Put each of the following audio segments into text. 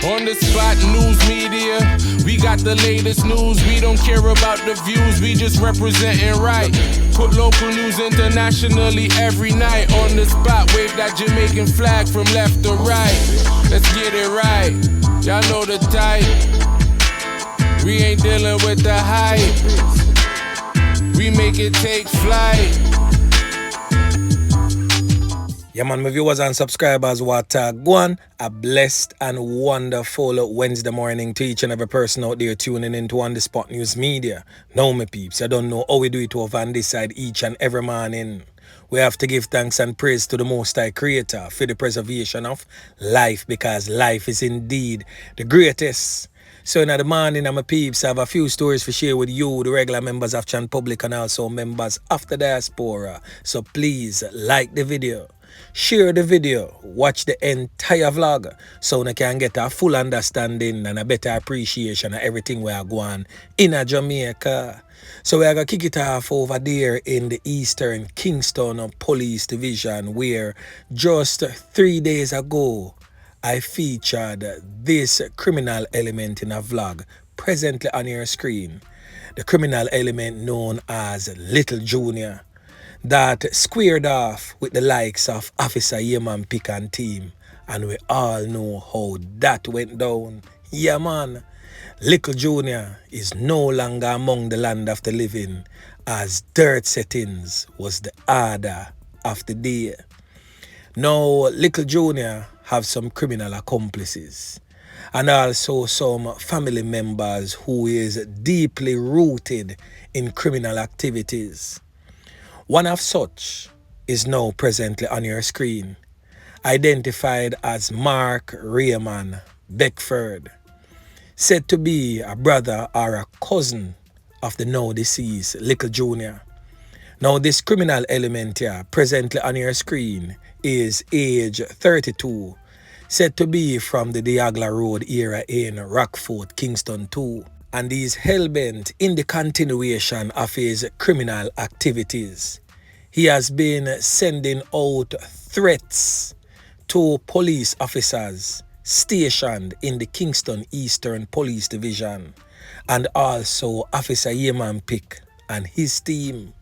On the spot news media, we got the latest news. We don't care about the views, we just representing right. Put local news internationally every night. On the spot, wave that Jamaican flag from left to right. Let's get it right, y'all know the type. We ain't dealing with the hype, we make it take flight. Yeah, man, my viewers and subscribers, what go on. A blessed and wonderful Wednesday morning to each and every person out there tuning into On The Spot News Media. Now, my peeps, you don't know how we do it over on this side each and every morning. We have to give thanks and praise to the Most High Creator for the preservation of life, because life is indeed the greatest. So in the morning, my peeps, I have a few stories to share with you, the regular members of Chan Public and also members of the diaspora. So please like the video, share the video, watch the entire vlog so you can get a full understanding and a better appreciation of everything we are going in Jamaica. So we are going to kick it off over there in the Eastern Kingston Police Division, where just 3 days ago I featured this criminal element in a vlog presently on your screen. The criminal element known as Little Junior, that squared off with the likes of Officer Yeman Pick and team. And we all know how that went down. Yeah, man. Little Junior is no longer among the land of the living, as dirt settings was the order of the day. Now, Little Junior have some criminal accomplices and also some family members who is deeply rooted in criminal activities. One of such is now presently on your screen, identified as Mark Raymond Beckford, said to be a brother or a cousin of the now deceased Little Junior. Now this criminal element here presently on your screen is age 32, said to be from the Diagla Road area in Rockfort, Kingston 2. And he's hell-bent in the continuation of his criminal activities. He has been sending out threats to police officers stationed in the Kingston Eastern Police Division, and also Officer Yeman Pick and his team.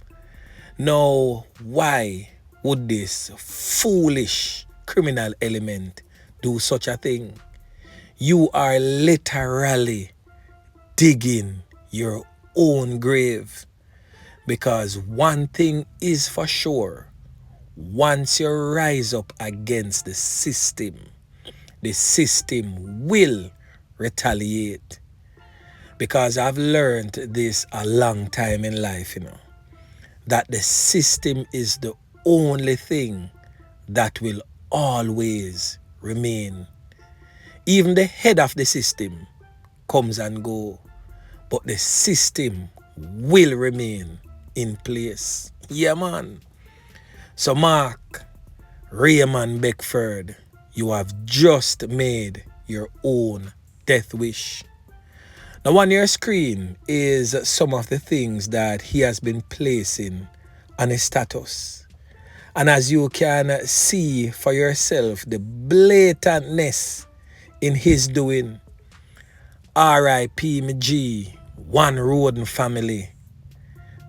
Now, why would this foolish criminal element do such a thing? You are literally digging your own grave, because one thing is for sure: once you rise up against the system will retaliate. Because I've learned this a long time in life, that the system is the only thing that will always remain. Even the head of the system comes and go, but the system will remain in place. Yeah, man. So Mark Raymond Beckford, you have just made your own death wish. Now on your screen is some of the things that he has been placing on his status. And as you can see for yourself, the blatantness in his doing. R.I.P. me G, one Roden family,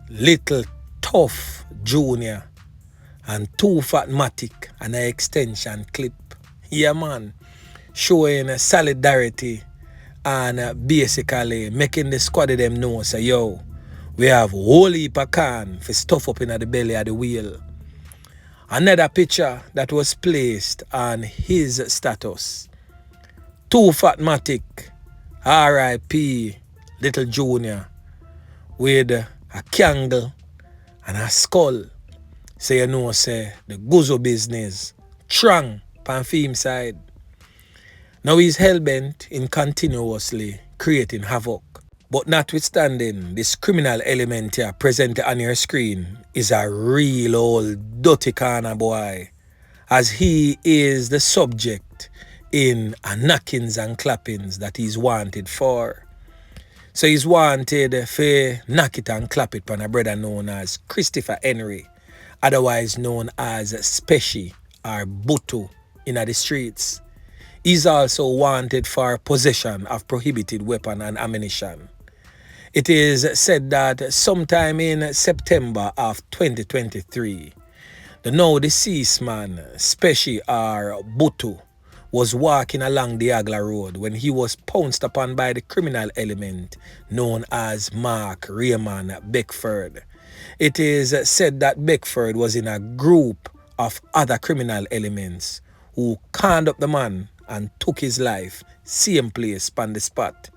Little Tough Junior, and two Fatmatic and an extension clip. Yeah, man. Showing solidarity and basically making the squad of them know, say, yo, we have a whole heap of can for stuff up in the belly of the wheel. Another picture that was placed on his status. Two Fatmatic, R.I.P. Little Junior, with a candle and a skull. So you know, say, the Guzo business, strong on film side. Now he's hell-bent in continuously creating havoc. But notwithstanding, this criminal element here presently on your screen is a real old dirty corner boy, as he is the subject in a knockings and clappings that he's wanted for. So he's wanted for knock it and clap it on a brother known as Christopher Henry, otherwise known as Specie or Butu in the streets. He's also wanted for possession of prohibited weapon and ammunition. It is said that sometime in September of 2023, the now deceased man, Speshi or Butu, was walking along the Agla Road when he was pounced upon by the criminal element known as Mark Raymond Beckford. It is said that Beckford was in a group of other criminal elements who conned up the man and took his life, same place on the spot.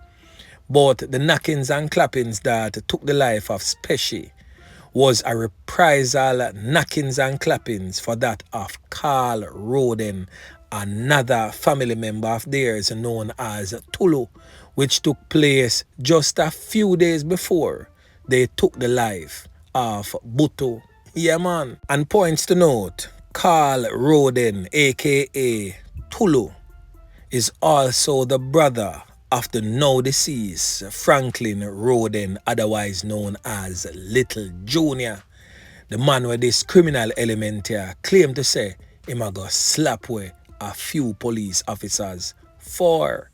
But the knockings and clappings that took the life of Speshi was a reprisal knockings and clappings for that of Carl Roden, another family member of theirs known as Tulu, which took place just a few days before they took the life of Butu. Yeah, man. And points to note, Carl Roden, aka Tulu, is also the brother of the now deceased Franklin Roden, otherwise known as Little Junior, the man where this criminal element here claimed to say him a go slap away a few police officers for.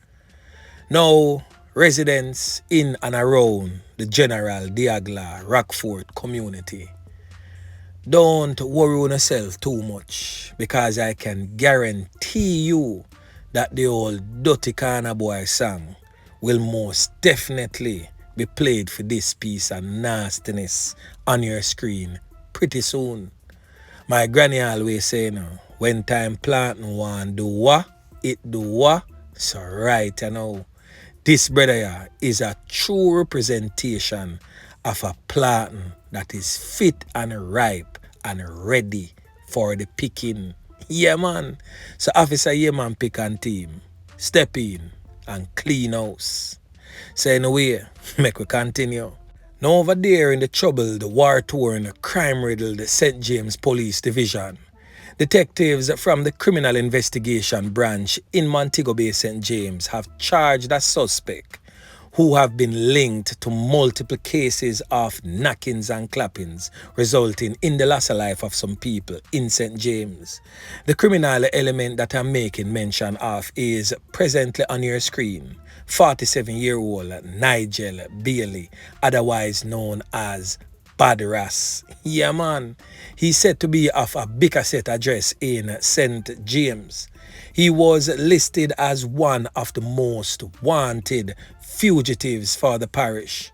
Now, residents in and around the General Diagla Rockfort community, don't worry on yourself too much, because I can guarantee you that the old Dirty Corner Boy song will most definitely be played for this piece of nastiness on your screen pretty soon. My granny always say, when time planting want do what, it do what. So right now, this brother here is a true representation of a planting that is fit and ripe and ready for the picking. Yeah, man. So Officer Yeman pick and team, step in and clean house. So anyway, make we continue. Now over there in the troubled, war-torn, crime-riddled St. James Police Division, detectives from the Criminal Investigation Branch in Montego Bay, St. James have charged a suspect who have been linked to multiple cases of knockings and clappings, resulting in the loss of life of some people in St. James. The criminal element that I'm making mention of is presently on your screen, 47-year-old Nigel Bailey, otherwise known as Badras. Yeah, man. He's said to be of a Bicaset address in St. James. He was listed as one of the most wanted fugitives for the parish.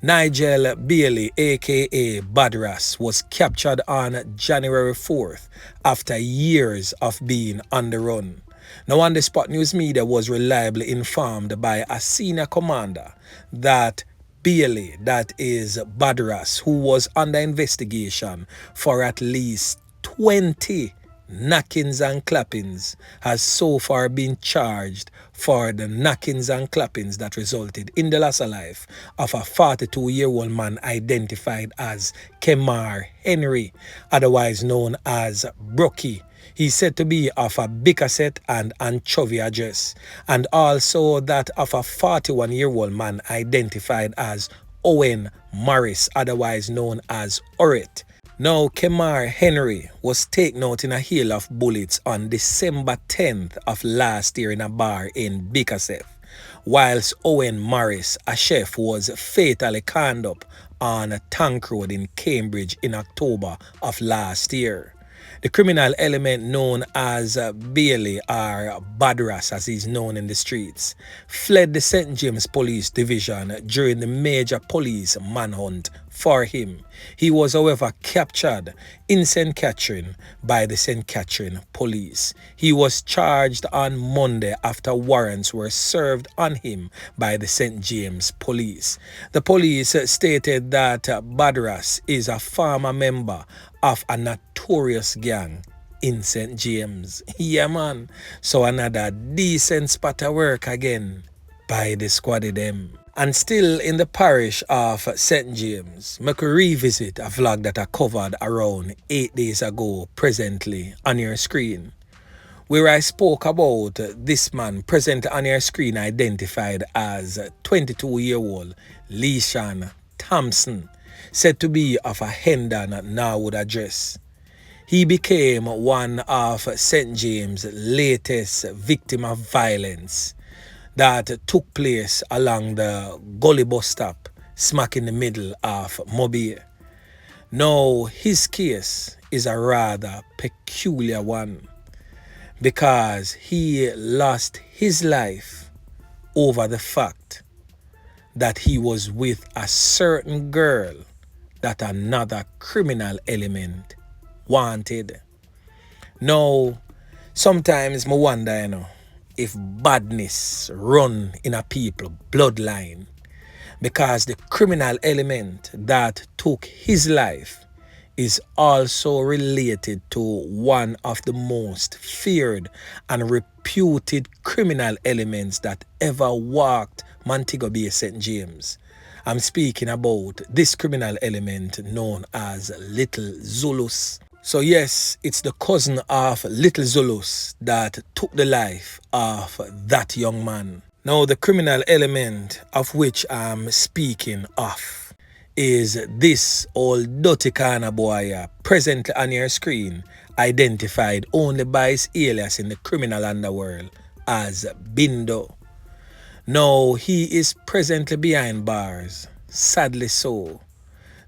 Nigel Bailey, aka Badras, was captured on January 4th after years of being on the run. Now, on the Spot News Media was reliably informed by a senior commander that Bailey, that is Badras, who was under investigation for at least 20 knockings and clappings, has so far been charged for the knockings and clappings that resulted in the loss of life of a 42-year-old man identified as Kemar Henry, otherwise known as Brookie. He's said to be of a Bicaset and Anchovy address, and also that of a 41-year-old man identified as Owen Morris, otherwise known as Oret. Now, Kemar Henry was taken out in a hail of bullets on December 10th of last year in a bar in Bicaset, whilst Owen Morris, a chef, was fatally conned up on a Tank Road in Cambridge in October of last year. The criminal element known as Bailey, or Badras as he's known in the streets, fled the St. James Police Division during the major police manhunt for him. He was, however, captured in St. Catherine by the St. Catherine Police. He was charged on Monday after warrants were served on him by the St. James Police. The police stated that Badras is a former member of a notorious gang in St. James. Yeah, man. So another decent spot of work again by the squad of them. And still in the parish of St. James, I could revisit a vlog that I covered around 8 days ago, presently on your screen, where I spoke about this man present on your screen identified as 22-year-old LeSean Thompson, said to be of a Hendon Norwood address. He became one of St. James' latest victim of violence that took place along the gully bus stop, smack in the middle of Mobile. Now, his case is a rather peculiar one because he lost his life over the fact that he was with a certain girl that another criminal element wanted. Now, sometimes I wonder, if badness run in a people bloodline, because the criminal element that took his life is also related to one of the most feared and reputed criminal elements that ever walked Montego Bay St. James. I'm speaking about this criminal element known as Little Zulus. So yes, it's the cousin of Little Zulus that took the life of that young man. Now, the criminal element of which I'm speaking of is this old dirty corner boy presently on your screen, identified only by his alias in the criminal underworld as Bindo. Now, he is presently behind bars, sadly so,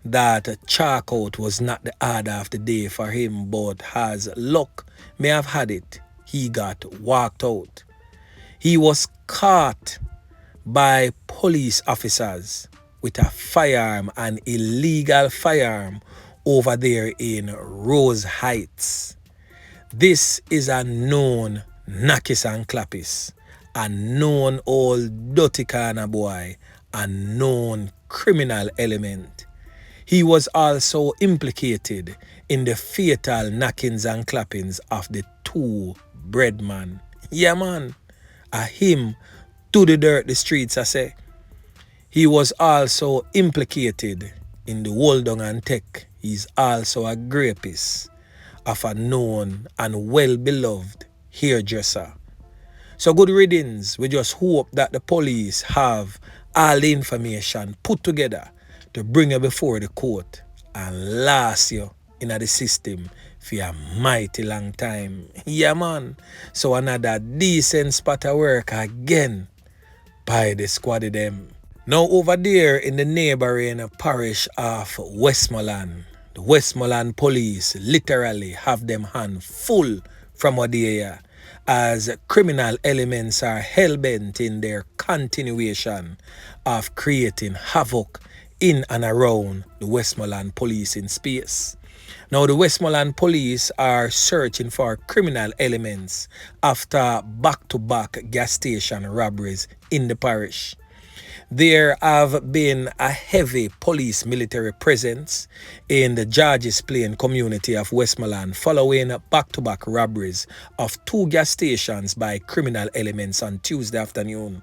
that chalk out was not the order of the day for him, but as luck may have had it, he got walked out. He was caught by police officers with a firearm, an illegal firearm, over there in Rose Heights. This is a known Nakis and Clappis, a known old dirty corner boy, a known criminal element. He was also implicated in the fatal knockings and clappings of the two breadmen. Yeah, man. A him to the dirt the streets, I say. He was also implicated in the hold down and tech. He's also a rapist of a known and well-beloved hairdresser. So good riddance. We just hope that the police have all the information put together to bring you before the court and last you in the system for a mighty long time. Yeah, man. So another decent spot of work again by the squad of them. Now over there in the neighboring parish of Westmoreland, the Westmoreland police literally have them hand full from what they hear, as criminal elements are hell-bent in their continuation of creating havoc in and around the Westmoreland policing space. Now, the Westmoreland police are searching for criminal elements after back-to-back gas station robberies in the parish. There have been a heavy police military presence in the Georges Plain community of Westmoreland following back-to-back robberies of two gas stations by criminal elements on Tuesday afternoon.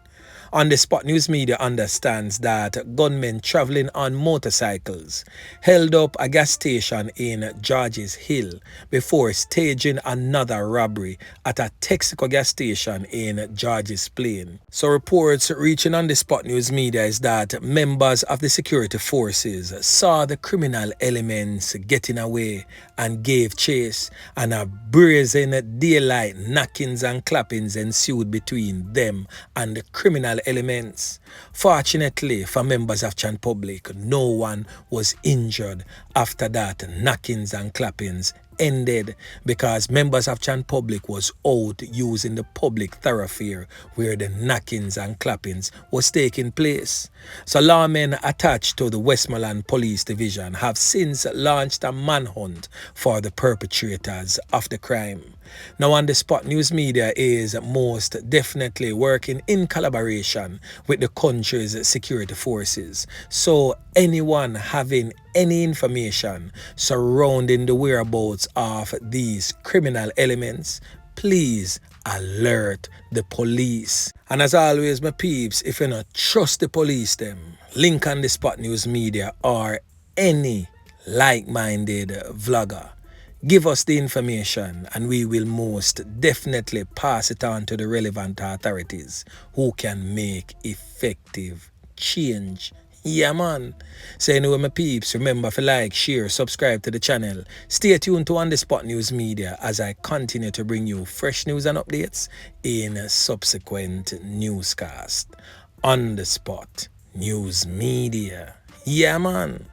On the spot, news media understands that gunmen traveling on motorcycles held up a gas station in Georges Hill before staging another robbery at a Texaco gas station in Georges Plain. So reports reaching on the spot news media is that members of the security forces saw the criminal elements getting away and gave chase, and a brazen daylight knockings and clappings ensued between them and the criminal elements. Fortunately for members of Chan Public, no one was injured after that knockings and clappings ended, because members of Chan Public was out using the public thoroughfare where the knockings and clappings was taking place. So lawmen attached to the Westmoreland Police Division have since launched a manhunt for the perpetrators of the crime. Now, on the spot, news media is most definitely working in collaboration with the country's security forces. So anyone having any information surrounding the whereabouts of these criminal elements, please alert the police. And as always, my peeps, if you not trust the police them, link on the spot news media or any like-minded vlogger, give us the information and we will most definitely pass it on to the relevant authorities who can make effective change. Yeah, man. So anyway, my peeps, remember to like, share, subscribe to the channel. Stay tuned to On The Spot News Media as I continue to bring you fresh news and updates in subsequent newscast. On The Spot News Media. Yeah, man.